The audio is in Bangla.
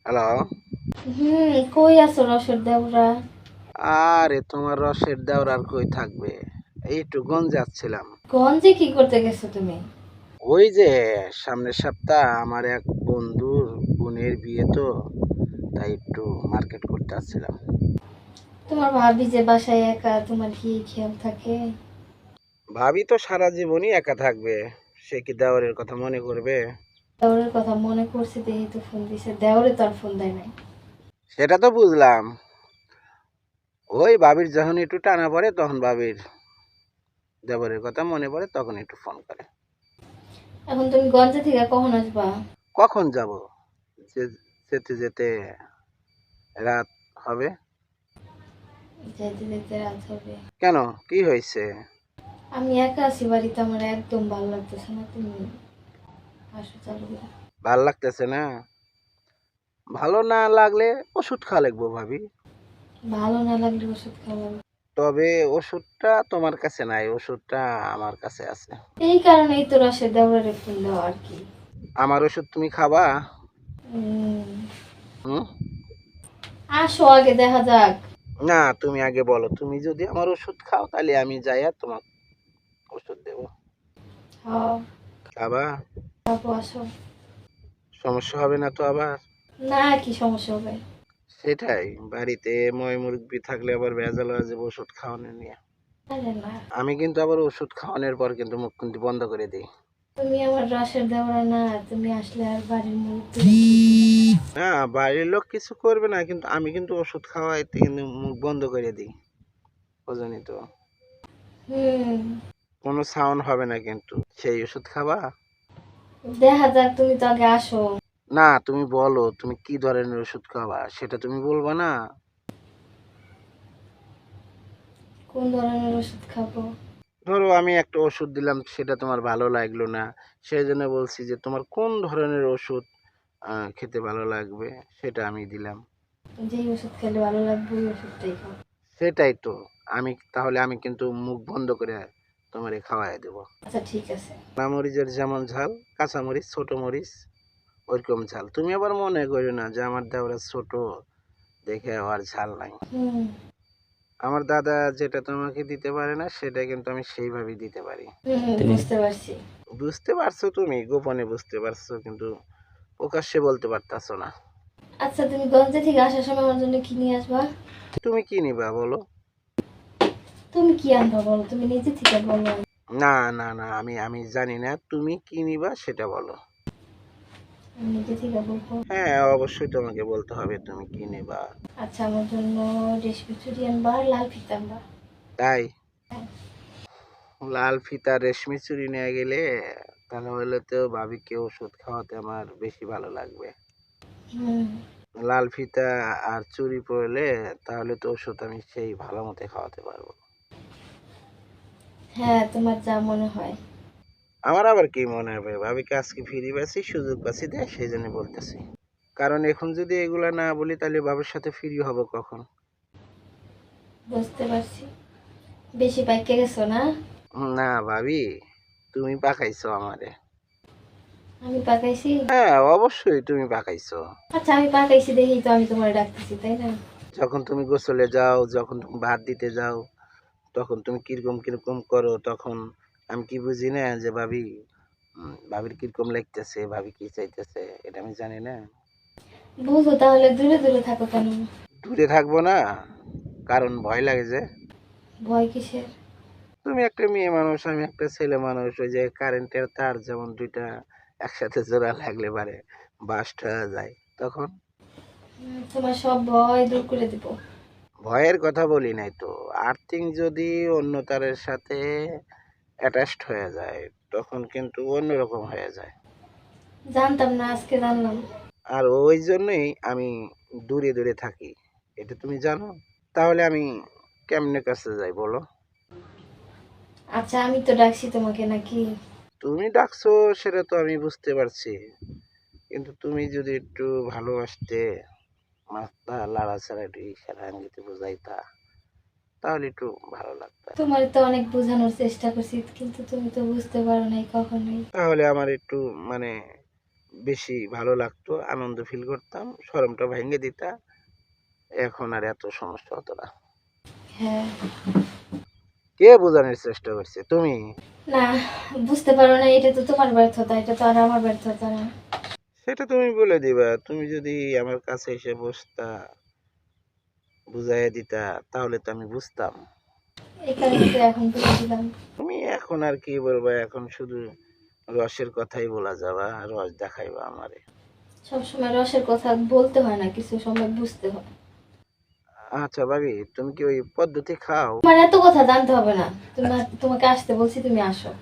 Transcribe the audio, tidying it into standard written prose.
হ্যালো। কই আছো রসের দেওরা? আরে তোমার রসের দেওর আর কই থাকবে, এই একটু গঞ্জ যাচ্ছিলাম। গঞ্জে কি করতে গেছো তুমি? ওই যে সামনের সপ্তাহ আমার এক বন্ধুর বোনের বিয়ে, তো তাই একটু মার্কেট করতে আসছিলাম। তোমার ভাবি যে বাসায় একা, তোমার কি খেয়াল থাকে? ভাবি তো সারা জীবনই একা থাকবে, সে কি দেওরের কথা মনে করবে? দেওরের কথা মনে করছে দেখি তো ফোন দিছে, দেওরে তো আর ফোন দেয় নাই। সেটা তো বুঝলাম। ওই ভাবির যখন একটু টানা পড়ে তখন ভাবির দেবরের কথা মনে পড়ে, তখন একটু ফোন করে। এখন তুমি গঞ্জে থেকে কখন আসবা? কখন যাব? যেতে যেতে রাত হবে। যেতে যেতে রাত হবে। কেন, কি হয়েছে? আমি একা আছি বাড়িতে, আমার একদম ভালো লাগতেছে না, তুমি আসো চালু করে। ভাল লাগতেছে না? ভালো না লাগলে ওষুধ খাওয়া লাগবো ভাবি। ভালো না লাগলে ওষুধ খাওয়া। তবে ওষুধটা তোমার কাছে নাই, ওষুধটা আমার কাছে আছে। এই কারণেই তো রসের দেওরে ফোন দেওয়া আর কি। আমার ওষুধ তুমি খাবা? উম, হুম? আসো আগে দেখা যাক। না, তুমি আগে বলো, তুমি যদি আমার ওষুধ খাও তাহলে আমি যাইয়া তোমার ওষুধ দেবো। হ্যাঁ, খাবা? বাবু আসো। সমস্যা হবে না তো আবার? না, কি সমস্যা হবে? সেটাই, বাড়িতে ময় মুরব্বি থাকলে আবার ভেজাল হয়ে যাবে ওষুধ খাওয়ানো নিয়ে। আরে না, আমি কিন্তু আবার ওষুধ খাওয়ানোর পর কিন্তু মুখ কিন্তু বন্ধ করে দিই। তুমি আমার রসের দেওয়া না, তুমি আসলে আর বাড়ির মুরব্বি। না, বাড়ির লোক কিছু করবে না, কিন্তু আমি কিন্তু ওষুধ খাওয়াইতে কিন্তু মুখ বন্ধ করে দিই। বোঝনি তো? হুম, কোনো সাউন্ড হবে না কিন্তু। সেই ওষুধ খাবা? দেখা যাক, তুমি তো আগে আসো। না, তুমি বলো তুমি কি ধরনের ওষুধ খাবা, সেটা তুমি বলবা না? কোন ধরনের ওষুধ খাবো? ধরো আমি একটা ওষুধ দিলাম, সেটা তোমার ভালো লাগলো না, সেই জন্য বলছি যে তোমার কোন ধরনের ওষুধ খেতে ভালো লাগবে, সেটা আমি দিলাম। যেই ওষুধ খেলে ভালো লাগবে ওই ওষুধটাই খাও। সেটাই তো। আমি কিন্তু মুখ বন্ধ করে তোমারে খাওয়াই দেবো। আচ্ছা ঠিক আছে। মরিচের যেমন ঝাল, কাঁচামরিচ ছোট মরিচ ওইরকম ঝাল। তুমি আবার মনে করো না যে আমার দেওরা ছোট দেখে আর ঝাল নাই। হুম আমার দাদা যেটা তোমাকে দিতে পারে না, সেটা কিন্তু আমি সেইভাবেই দিতে পারি। বুঝতে পারছি। বুঝতে পারছো, তুমি গোপনে বুঝতে পারছো, কিন্তু প্রকাশ্যে বলতে পারতাছো না। আচ্ছা, তুমি গঞ্জে থেকে আসার সময় আমার জন্য কি নিয়ে আসবা? তুমি কি নিবা বলো? তুমি কি আনবা বলো, তুমি নিজে থেকে বলো। না না না, আমি আমি জানি না, তুমি কি নিবা সেটা বলো। আমি নিজে থেকে বলবো। হ্যাঁ, অবশ্যই তোমাকে বলতে হবে তুমি কি নিবা। আচ্ছা, আমার জন্য রেশমি চুড়ি আনবা আর লাল ফিতা আনবা। তাই? হ্যাঁ। লাল ফিতা রেশমি চুড়ি নিয়ে গেলে তাহলে হলে তো ভাবিকে ওষুধ খাওয়াতে আমার বেশি ভালো লাগবে। হুম। লাল ফিতা আর চুড়ি পরলে তাহলে তো ওষুধ আমি সেই ভালো মতো খাওয়াতে পারবো। হ্যাঁ, তোমার যা মনে হয়। আমার আবার কি মনে হবে, ভাবিকে আজকে ফিরি পাচ্ছি, সুযোগ পাচ্ছি দেয়, সেই জন্য বলতেছি। কারণ এখন যদি এগুলা না বলি তাহলে ভাবির সাথে ফ্রি হব কখন? বুঝতে পারছি। বেশি পাইকে গেছো না? না ভাবি, তুমি পাকাইছো আমারে। আমি পাকাইছি? হ্যাঁ, অবশ্যই তুমি পাকাইছো। আচ্ছা, আমি পাকাইছি দেখেই তো আমি তোমার ডাকতেছি, তাই না? যখন তুমি গোসলে যাও, যখন তুমি ভাত দিতে যাও, তখন তুমি কিরকম কিরকম করো, তখন আমি কি বুঝি না যে ভাবি ভাবির কিরকম লাগতেছে, ভাবি কি চাইতেছে, এটা আমি জানি না? বুঝো, তাহলে দূরে দূরে থাকো কেন? দূরে থাকবো না, কারণ ভয় লাগে যে। ভয় কিসের? তুমি একটা মেয়ে মানুষ, আমি একটা ছেলে মানুষ, ওই যে কারেন্টের তার যেমন দুইটা একসাথে জোড়া লাগলে পারে বাস্ট হয়ে যায়, তখন। তোমার সব ভয় দূর করে দিব। ভয়ের কথা বলি নাই তো, আর্থিং যদি অন্য তারের সাথে অ্যাটাচড হয়ে যায়, তখন কিন্তু অন্যরকম হয়ে যায়। জানতাম না, আজকে জানলাম। আর ওই জন্যই আমি দূরে দূরে থাকি, এটা তুমি জানো? তাহলে আমি কেমনে কাছে যাই বলো? আচ্ছা, আমি তো ডাকছি তোমাকে নাকি? তুমি ডাকছো সেটা তো আমি বুঝতে পারছি, কিন্তু তুমি যদি একটু ভালোবাসতে, মাথা লাড়াছাড়া একটু ইশারা আঙ্গিতে বুঝাইতা, তাহলে একটু ভালো লাগতো। তোমার তো অনেক বোঝানোর চেষ্টা করছি, কিন্তু তুমি তো বুঝতে পারো নাই কখনোই। তাহলে আমার একটু মানে বেশি ভালো লাগতো, আনন্দ ফিল করতাম, শরমটা ভেঙে দিতা, এখন আর এত সমস্যা হতো না। হ্যাঁ। কে বোঝানোর চেষ্টা করছে? তুমি? না, বুঝতে পারো না, এটা তো তোমার ব্যর্থতা, এটা তো আর আমার ব্যর্থতা না। সেটা তুমি বলে দিবা। তুমি যদি আমার কাছে এসে বসতা, বুঝাইয়া দিতা, তাহলে তো আমি বুঝতাম। এই কারণে তো এখন বলে দিলাম। তুমি এখন আর কি বলবা, এখন শুধু রসের কথাই বলা যাবা, রস দেখাইবা আমারে। সবসময় রসের কথা বলতে হয় না, কিছু সময় বুঝতে হয়। আচ্ছা ভাবি, তুমি কি ওই পদ্ধতি খাও? আমার এত কথা জানতে হবে না, তোমাকে আসতে বলছি, তুমি আসো।